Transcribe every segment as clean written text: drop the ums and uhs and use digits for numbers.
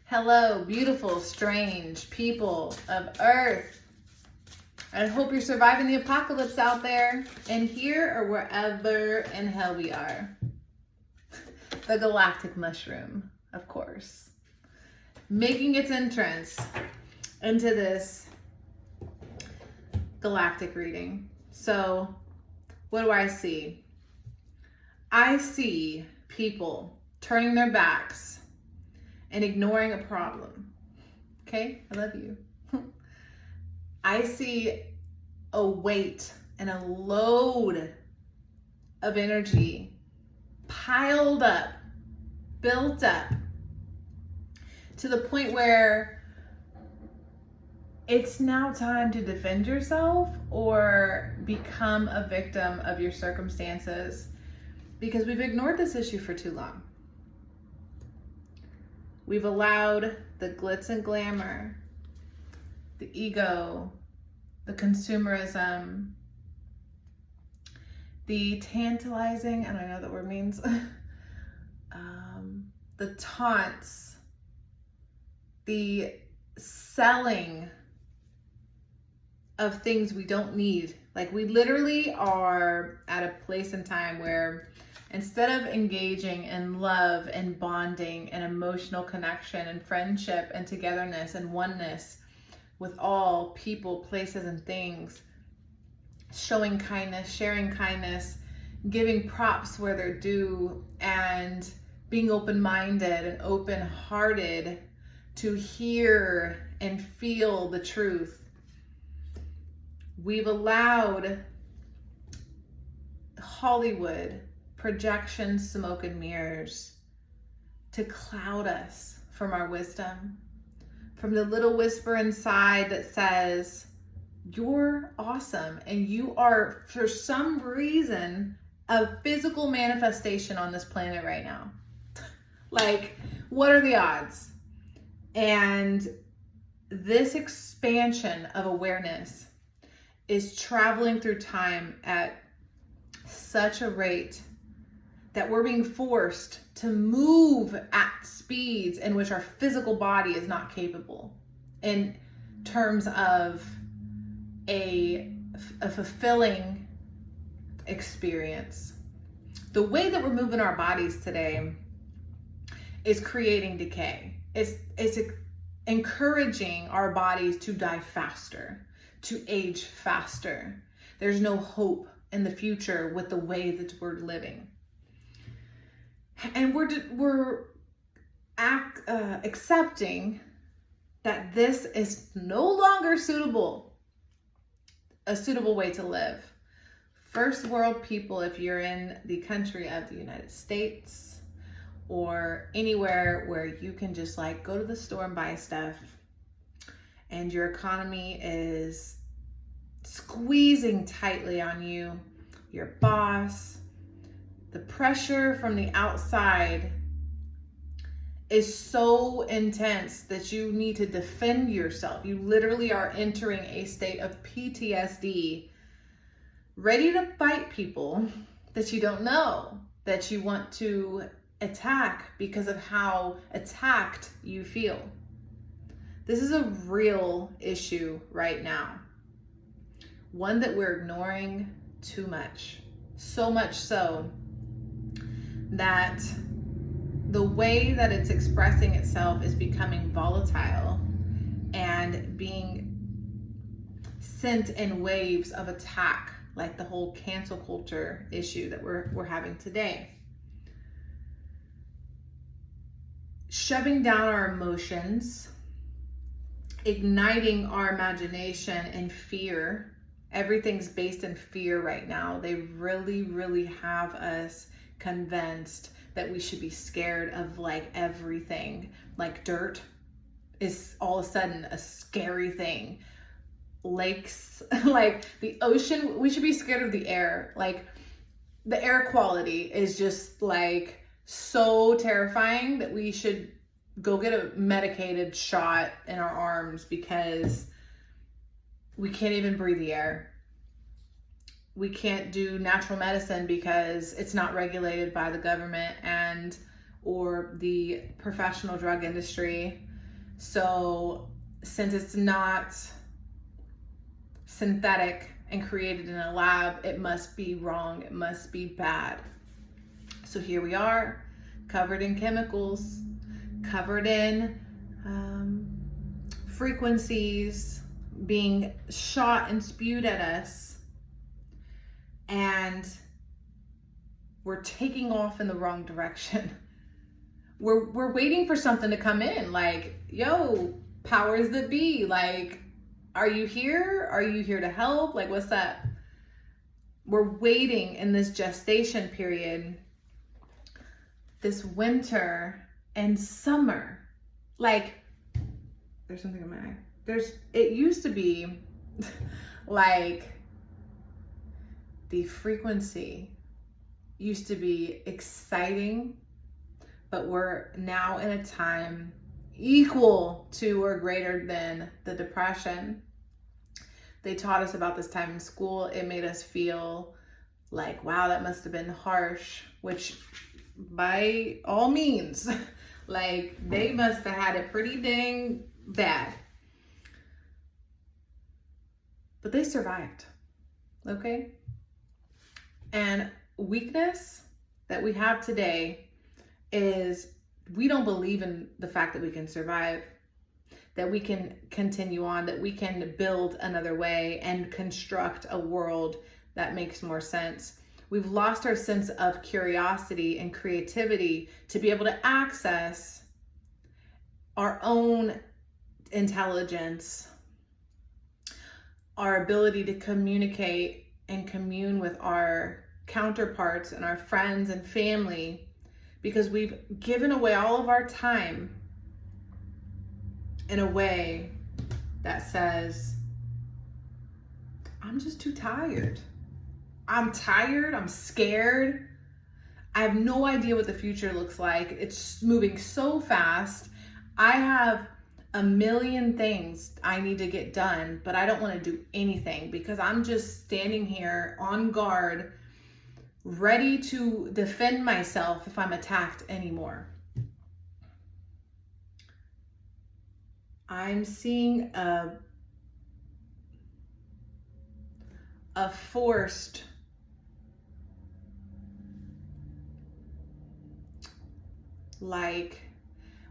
Hello, beautiful, strange people of Earth. I hope you're surviving the apocalypse out there, in here or wherever in hell we are. The galactic mushroom, of course, making its entrance into this galactic reading. So, what do I see? I see people turning their backs and ignoring a problem. Okay, I love you. I see a weight and a load of energy piled up, built up, to the point where it's now time to defend yourself or become a victim of your circumstances, because we've ignored this issue for too long. We've allowed the glitz and glamour, the ego, the consumerism, the tantalizing, I don't know what that word means, the taunts, the selling of things we don't need. Like, we literally are at a place in time where instead of engaging in love and bonding and emotional connection and friendship and togetherness and oneness with all people, places, and things, showing kindness, sharing kindness, giving props where they're due, and being open-minded and open-hearted to hear and feel the truth, we've allowed Hollywood, projection, smoke and mirrors to cloud us from our wisdom, from the little whisper inside that says, you're awesome and you are, for some reason, a physical manifestation on this planet right now. Like, what are the odds? And this expansion of awareness is traveling through time at such a rate that we're being forced to move at speeds in which our physical body is not capable in terms of a fulfilling experience. The way that we're moving our bodies today is creating decay. It's encouraging our bodies to die faster, to age faster. There's no hope in the future with the way that we're living. And we're accepting that this is no longer a suitable way to live. First world people, if you're in the country of the United States or anywhere where you can just like go to the store and buy stuff, and your economy is squeezing tightly on you, your boss, the pressure from the outside is so intense that you need to defend yourself. You literally are entering a state of PTSD, ready to fight people that you don't know, that you want to attack because of how attacked you feel. This is a real issue right now. One that we're ignoring too much. So much so that the way that it's expressing itself is becoming volatile and being sent in waves of attack, like the whole cancel culture issue that we're having today. Shoving down our emotions, igniting our imagination and fear. Everything's based in fear right now. They really, really have us convinced that we should be scared of like everything. Like dirt is all of a sudden a scary thing. Lakes, like the ocean, we should be scared of the air. Like the air quality is just like so terrifying that we should go get a medicated shot in our arms because we can't even breathe the air. We can't do natural medicine because it's not regulated by the government or the professional drug industry. So since it's not synthetic and created in a lab, it must be wrong, it must be bad. So here we are, covered in chemicals, covered in frequencies being shot and spewed at us, and we're taking off in the wrong direction. We're waiting for something to come in, like, yo, powers that be, like, are you here? Are you here to help? Like, what's that? We're waiting in this gestation period, this winter and summer. Like, there's something in my eye. It used to be like the frequency used to be exciting, but we're now in a time equal to or greater than the Depression. They taught us about this time in school. It made us feel like, wow, that must have been harsh, which by all means, like, they must have had it pretty dang bad. But they survived, okay? And weakness that we have today is we don't believe in the fact that we can survive, that we can continue on, that we can build another way and construct a world that makes more sense. We've lost our sense of curiosity and creativity to be able to access our own intelligence, our ability to communicate and commune with our counterparts and our friends and family, because we've given away all of our time in a way that says, I'm just too tired. I'm tired, I'm scared. I have no idea what the future looks like. It's moving so fast. I have a million things I need to get done, but I don't want to do anything because I'm just standing here on guard, ready to defend myself if I'm attacked anymore. I'm seeing a forced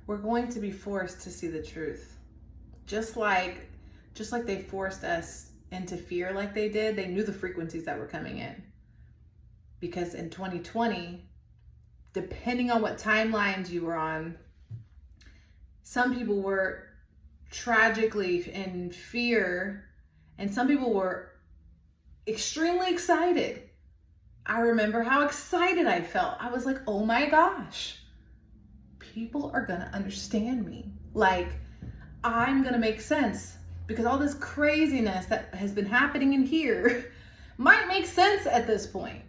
we're going to be forced to see the truth. Just like they forced us into fear like they did, they knew the frequencies that were coming in. Because in 2020, depending on what timelines you were on, some people were tragically in fear and some people were extremely excited. I remember how excited I felt. I was like, oh my gosh, people are gonna understand me. Like, I'm gonna make sense because all this craziness that has been happening in here might make sense at this point.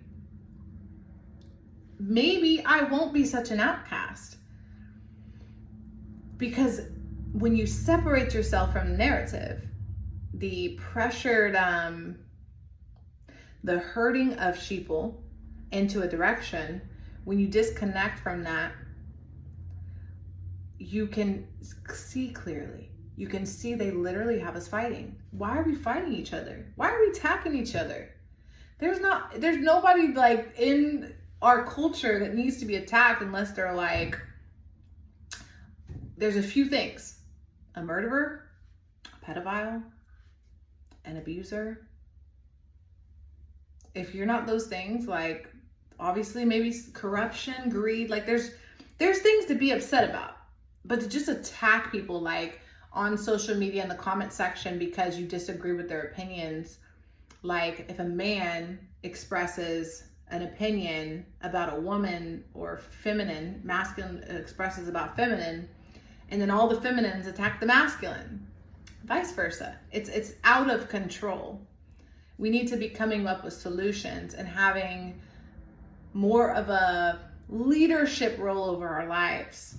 Maybe I won't be such an outcast. Because when you separate yourself from the narrative, the pressured, the herding of sheeple into a direction, when you disconnect from that, you can see clearly. You can see they literally have us fighting. Why are we fighting each other? Why are we attacking each other? There's nobody like in our culture that needs to be attacked unless they're like, there's a few things: a murderer, a pedophile, an abuser. If you're not those things, like obviously maybe corruption, greed, like there's things to be upset about. But to just attack people like on social media in the comment section because you disagree with their opinions, like if a man expresses an opinion about a woman or feminine, masculine expresses about feminine, and then all the feminines attack the masculine, vice versa. It's out of control. We need to be coming up with solutions and having more of a leadership role over our lives.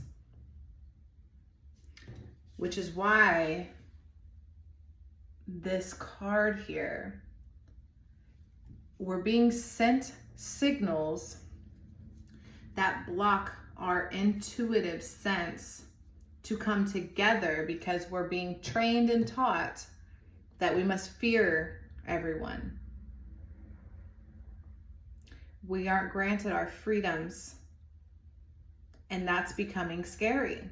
Which is why this card here, we're being sent signals that block our intuitive sense to come together because we're being trained and taught that we must fear everyone. We aren't granted our freedoms, and that's becoming scary.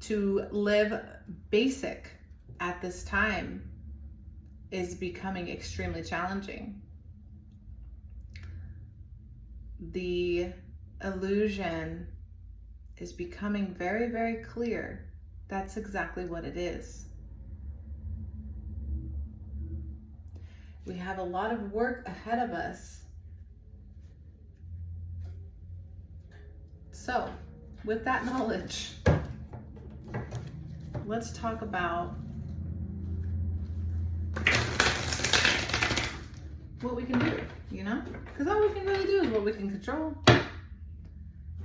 To live basic at this time is becoming extremely challenging. The illusion is becoming very, very clear. That's exactly what it is. We have a lot of work ahead of us. So, with that knowledge, let's talk about what we can do, you know? Because all we can really do is what we can control.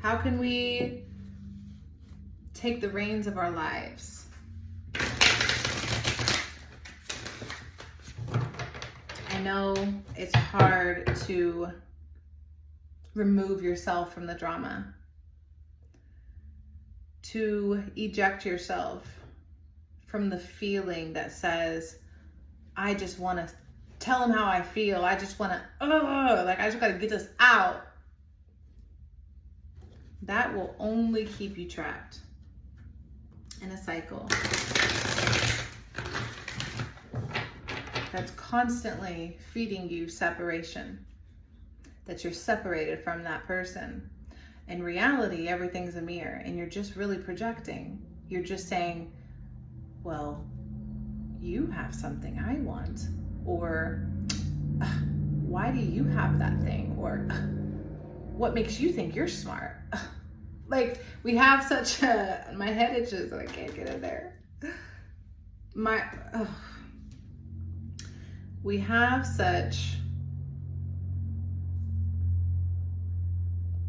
How can we take the reins of our lives? I know it's hard to remove yourself from the drama, to eject yourself from the feeling that says, I just want to tell them how I feel. I just want to, I just got to get this out. That will only keep you trapped in a cycle that's constantly feeding you separation, that you're separated from that person. In reality, everything's a mirror, and you're just really projecting. You're just saying, well, you have something I want, or why do you have that thing, or what makes you think you're smart? Like, we have such a, my head itches and I can't get in there. We have such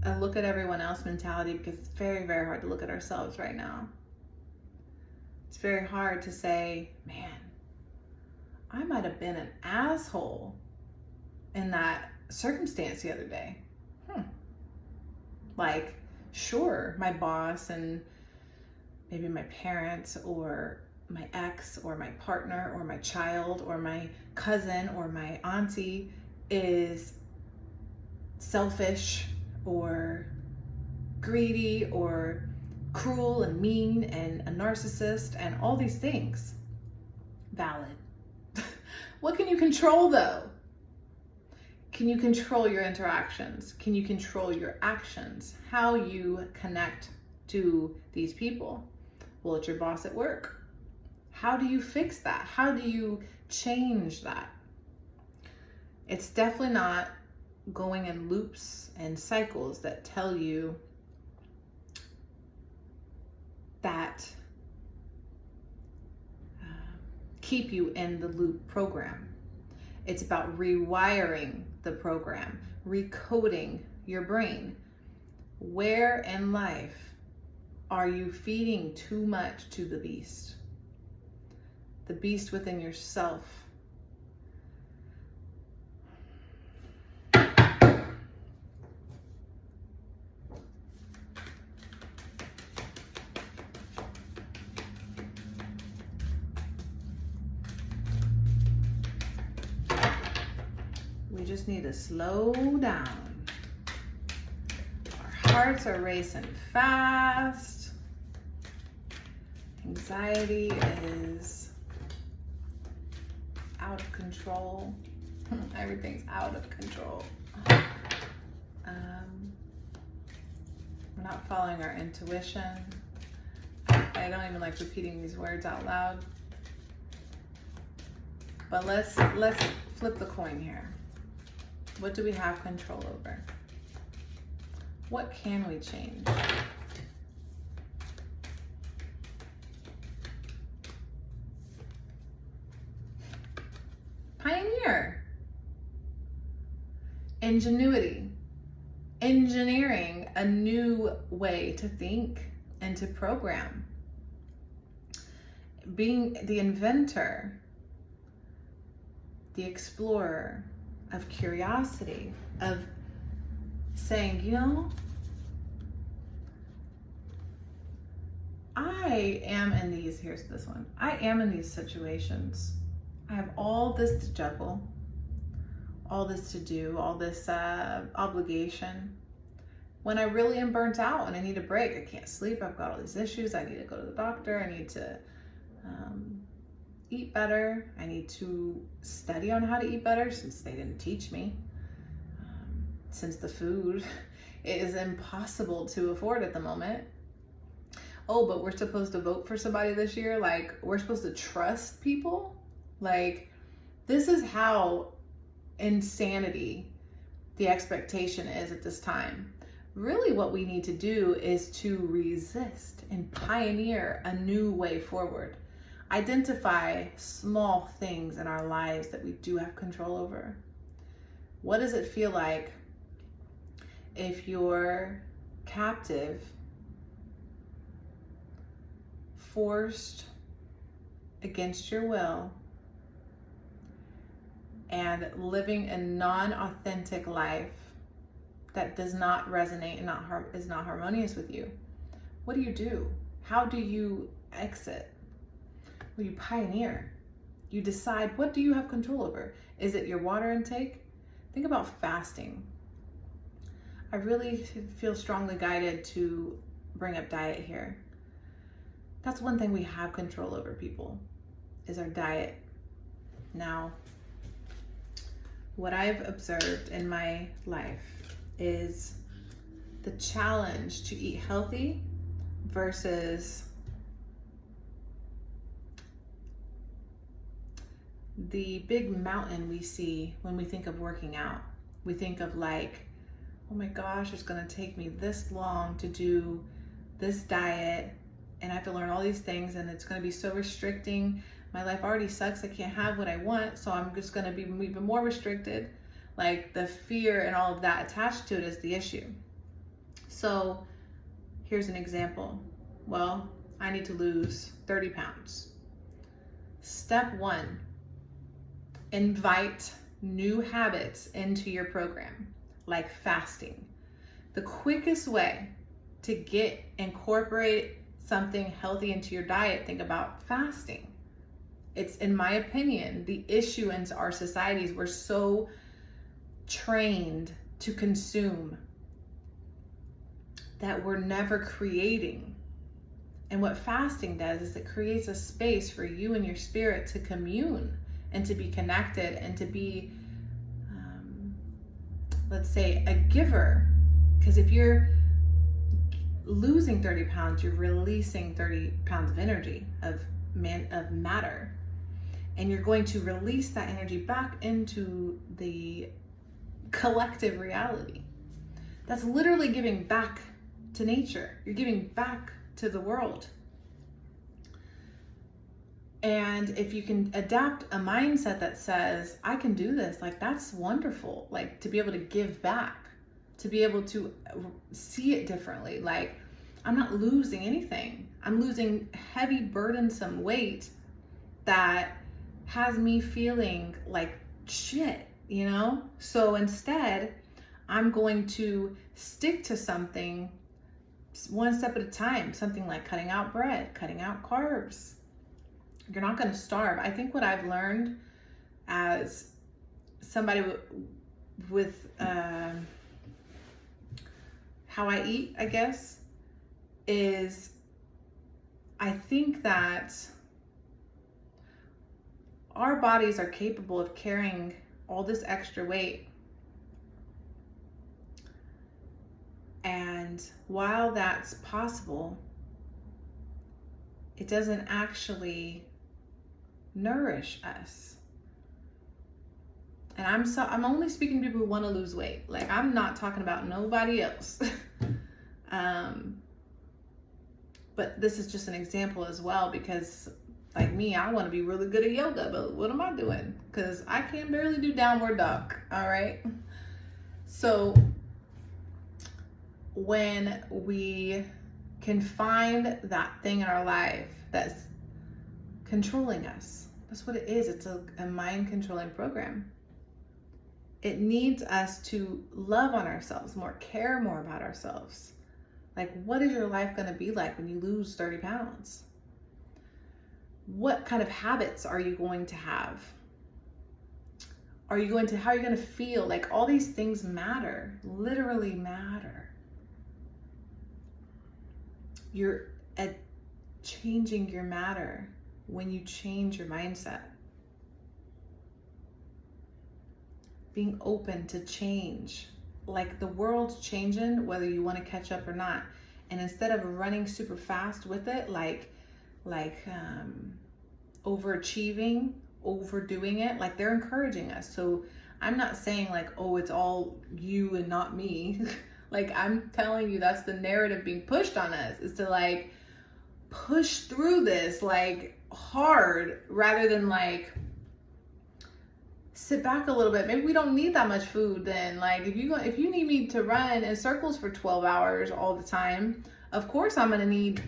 a look at everyone else mentality, because it's very, very hard to look at ourselves right now. It's very hard to say, man, I might have been an asshole in that circumstance the other day. Like, sure, my boss and maybe my parents or my ex or my partner or my child or my cousin or my auntie is selfish or greedy or cruel and mean and a narcissist and all these things. Valid. What can you control though? Can you control your interactions? Can you control your actions? How you connect to these people? Well, it's your boss at work. How do you fix that? How do you change that? It's definitely not going in loops and cycles that tell you that keep you in the loop program. It's about rewiring the program, recoding your brain. Where in life are you feeding too much to the beast? The beast within yourself. We just need to slow down. Our hearts are racing fast. Anxiety is out of control. Everything's out of control. We're not following our intuition. I don't even like repeating these words out loud. But let's flip the coin here. What do we have control over? What can we change? Pioneer. Ingenuity. Engineering a new way to think and to program. Being the inventor, the explorer of curiosity, of saying, you know, I am in these, here's this one. I am in these situations. I have all this to juggle, all this to do, all this obligation. When I really am burnt out and I need a break, I can't sleep, I've got all these issues, I need to go to the doctor, I need to eat better, I need to study on how to eat better since they didn't teach me. Since the food is impossible to afford at the moment. Oh, but we're supposed to vote for somebody this year? Like, we're supposed to trust people? Like, this is how insanity the expectation is at this time. Really what we need to do is to resist and pioneer a new way forward. Identify small things in our lives that we do have control over. What does it feel like if you're captive, forced against your will, and living a non-authentic life that does not resonate and is not harmonious with you? What do? How do you exit? Well, you pioneer. You decide, what do you have control over? Is it your water intake? Think about fasting. I really feel strongly guided to bring up diet here. That's one thing we have control over, people, is our diet. Now, what I've observed in my life is the challenge to eat healthy versus the big mountain we see when we think of working out. We think of like, oh my gosh, it's gonna take me this long to do this diet and I have to learn all these things and it's gonna be so restricting. My life already sucks, I can't have what I want, so I'm just gonna be even more restricted. Like, the fear and all of that attached to it is the issue. So here's an example. Well, I need to lose 30 pounds. Step one, invite new habits into your program, like fasting. The quickest way to incorporate something healthy into your diet, think about fasting. It's, in my opinion, the issue in our societies. We're so trained to consume that we're never creating. And what fasting does is it creates a space for you and your spirit to commune and to be connected and to be, let's say, a giver. Because if you're losing 30 pounds, you're releasing 30 pounds of energy, of matter. And you're going to release that energy back into the collective reality. That's literally giving back to nature. You're giving back to the world. And if you can adapt a mindset that says, I can do this, like, that's wonderful. Like, to be able to give back, to be able to see it differently. Like, I'm not losing anything. I'm losing heavy, burdensome weight that has me feeling like shit, you know? So instead, I'm going to stick to something one step at a time, something like cutting out bread, cutting out carbs. You're not going to starve. I think what I've learned as somebody with how I eat, I guess, is I think that our bodies are capable of carrying all this extra weight. And while that's possible, it doesn't actually nourish us. And I'm only speaking to people who want to lose weight. Like, I'm not talking about nobody else. But this is just an example as well, because like me, I want to be really good at yoga, but what am I doing? Because I can barely do downward dog, all right? So when we can find that thing in our life that's controlling us, that's what it is. It's a mind controlling program. It needs us to love on ourselves more, care more about ourselves. Like, what is your life going to be like when you lose 30 pounds? What kind of habits are you going to have? How are you going to feel? Like, all these things matter, literally matter. You're at changing your matter when you change your mindset. Being open to change. Like, the world's changing whether you want to catch up or not. And instead of running super fast with it, overachieving, overdoing it, like, they're encouraging us. So I'm not saying like, oh, it's all you and not me. Like, I'm telling you, that's the narrative being pushed on us, is to like push through this like hard, rather than like sit back a little bit. Maybe we don't need that much food then. Like, if you need me to run in circles for 12 hours all the time, of course I'm gonna need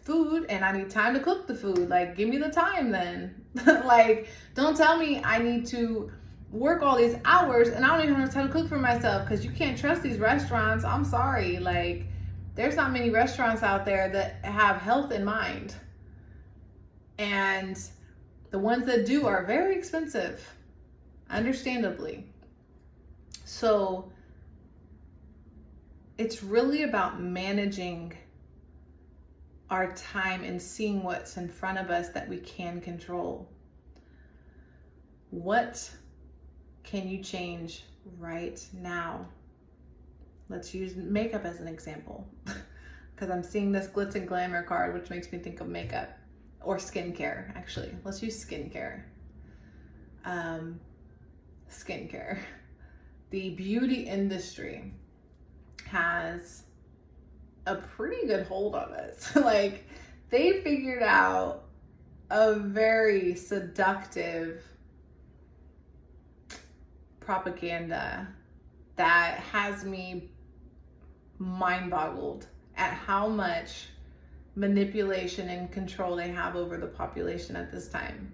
food, and I need time to cook the food. Like, give me the time then. Like, don't tell me I need to work all these hours and I don't even have time to cook for myself, because you can't trust these restaurants. I'm sorry. Like, there's not many restaurants out there that have health in mind. And the ones that do are very expensive, understandably. So it's really about managing our time and seeing what's in front of us that we can control. What can you change right now? Let's use makeup as an example, because I'm seeing this glitz and glamour card, which makes me think of makeup, or skincare. Actually, let's use skincare. Skincare. The beauty industry has a pretty good hold on us. Like, they figured out a very seductive propaganda that has me mind boggled at how much manipulation and control they have over the population at this time.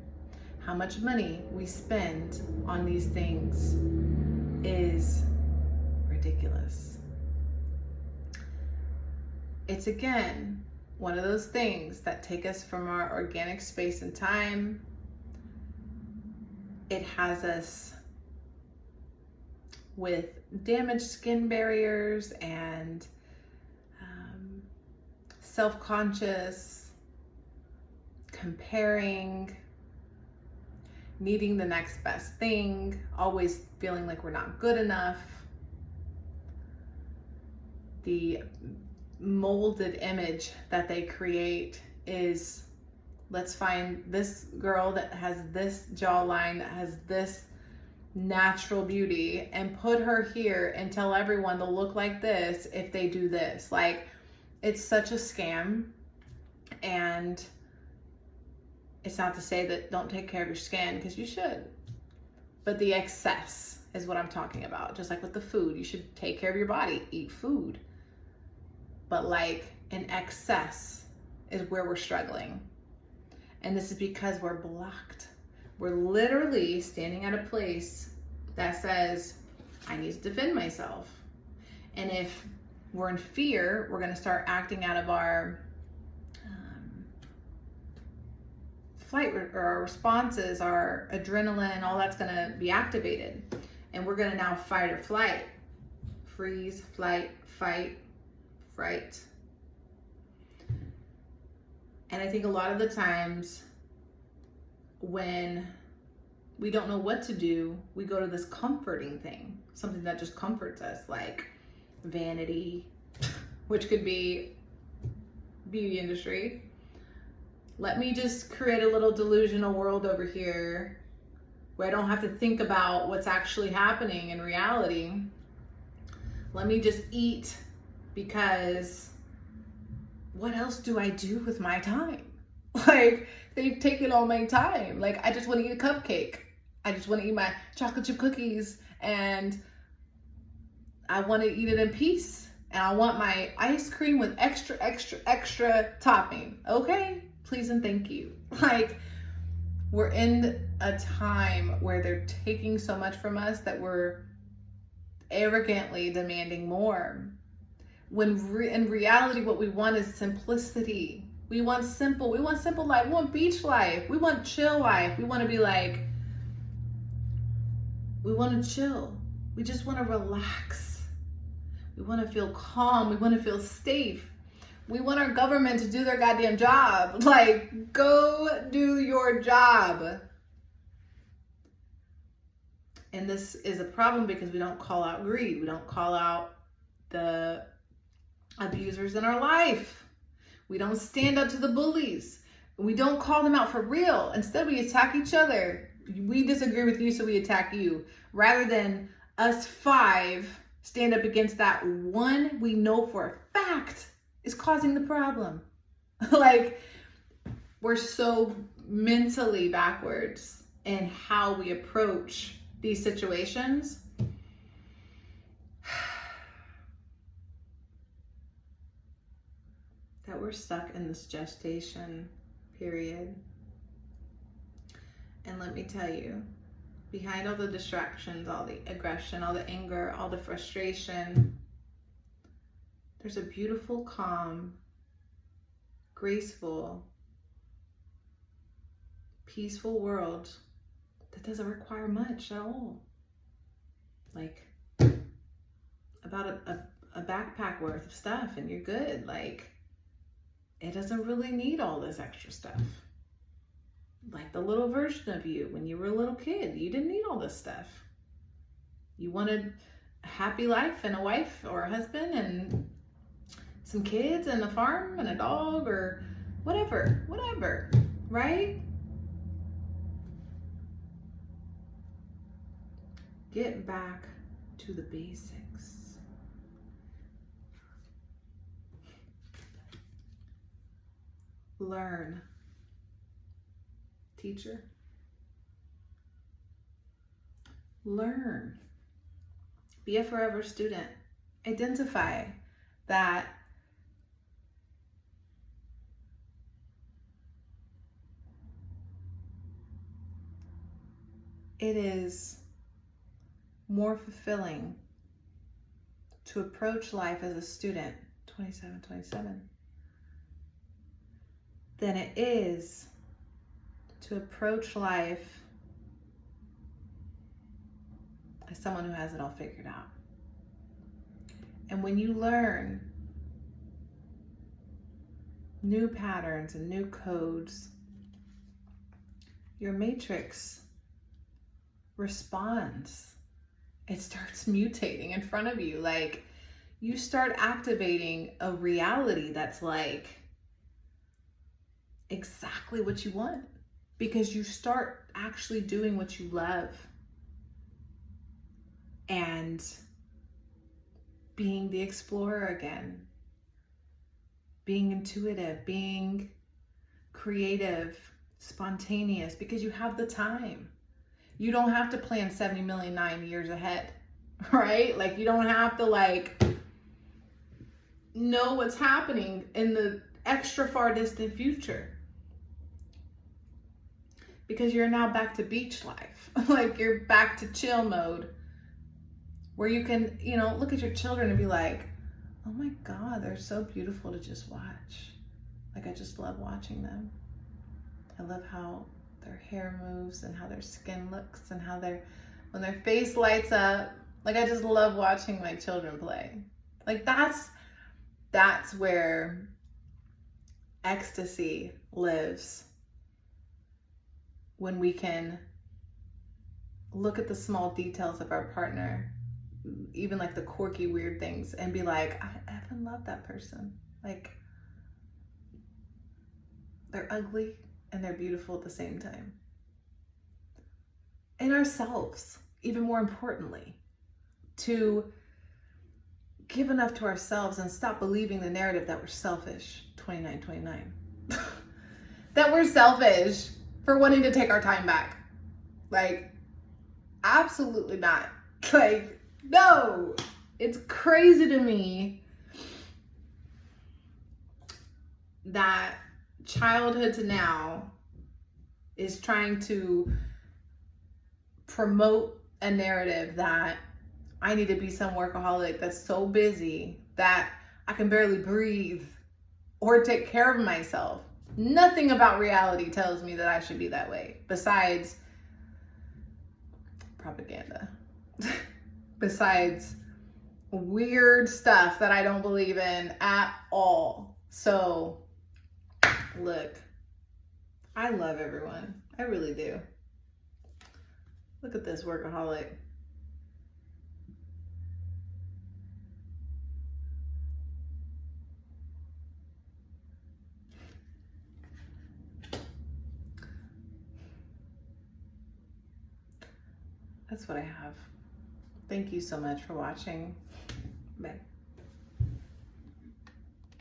How much money we spend on these things is ridiculous. It's, again, one of those things that take us from our organic space and time. It has us with damaged skin barriers and self-conscious, comparing, needing the next best thing, always feeling like we're not good enough. The molded image that they create is, let's find this girl that has this jawline, that has this natural beauty, and put her here and tell everyone to look like this if they do this. Like, it's such a scam. And it's not to say that don't take care of your skin, because you should, but the excess is what I'm talking about. Just like with the food, you should take care of your body, eat food, but like an excess is where we're struggling. And this is because we're blocked. We're literally standing at a place that says, I need to defend myself. And if we're in fear, we're going to start acting out of our flight, or our responses, our adrenaline, all that's going to be activated. And we're going to now fight or flight, freeze, flight, fight, fright. And I think a lot of the times when we don't know what to do, we go to this comforting thing, something that just comforts us, like vanity, which could be beauty industry. Let me just create a little delusional world over here where I don't have to think about what's actually happening in reality. Let me just eat, because what else do I do with my time? Like, they've taken all my time. Like, I just want to eat a cupcake. I just want to eat my chocolate chip cookies, and I want to eat it in peace. And I want my ice cream with extra, extra, extra topping. Okay, please and thank you. Like, we're in a time where they're taking so much from us that we're arrogantly demanding more. When in reality, what we want is simplicity. We want simple life. We want beach life. We want chill life. We want to be like, we want to chill. We just want to relax. We want to feel calm. We want to feel safe. We want our government to do their goddamn job. Like, go do your job. And this is a problem because we don't call out greed. We don't call out the abusers in our life. We don't stand up to the bullies. We don't call them out for real. Instead, we attack each other. We disagree with you, so we attack you. Rather than us 5 stand up against that one we know for a fact is causing the problem. Like, we're so mentally backwards in how we approach these situations. That we're stuck in this gestation period. And let me tell you, behind all the distractions, all the aggression, all the anger, all the frustration, there's a beautiful, calm, graceful, peaceful world that doesn't require much at all. Like, about a backpack worth of stuff and you're good. Like, it doesn't really need all this extra stuff. Like the little version of you when you were a little kid, you didn't need all this stuff. You wanted a happy life and a wife or a husband and some kids and a farm and a dog or whatever, right? Get back to the basics. Learn. Teacher. Learn. Be a forever student. Identify that it is more fulfilling to approach life as a student, 27, than it is to approach life as someone who has it all figured out. And when you learn new patterns and new codes, your matrix responds. It starts mutating in front of you. Like, you start activating a reality that's like exactly what you want, because you start actually doing what you love and being the explorer again, being intuitive, being creative, spontaneous, because you have the time. You don't have to plan 70 million 9 years ahead, right? Like, you don't have to like know what's happening in the extra far distant future, because you're now back to beach life. Like, you're back to chill mode where you can, you know, look at your children and be like, oh my God, they're so beautiful to just watch. Like, I just love watching them. I love how their hair moves and how their skin looks and how when their face lights up. Like, I just love watching my children play. Like, that's where ecstasy lives. When we can look at the small details of our partner, even like the quirky, weird things, and be like, I effing love that person. Like, they're ugly and they're beautiful at the same time. And ourselves, even more importantly, to give enough to ourselves and stop believing the narrative that we're selfish, 29. That we're selfish for wanting to take our time back. Like, absolutely not. Like, no. It's crazy to me that childhood to now is trying to promote a narrative that I need to be some workaholic that's so busy that I can barely breathe, or take care of myself. Nothing about reality tells me that I should be that way, besides propaganda, besides weird stuff that I don't believe in at all. So, look, I love everyone. I really do. Look at this workaholic. That's what I have. Thank you so much for watching. Bye.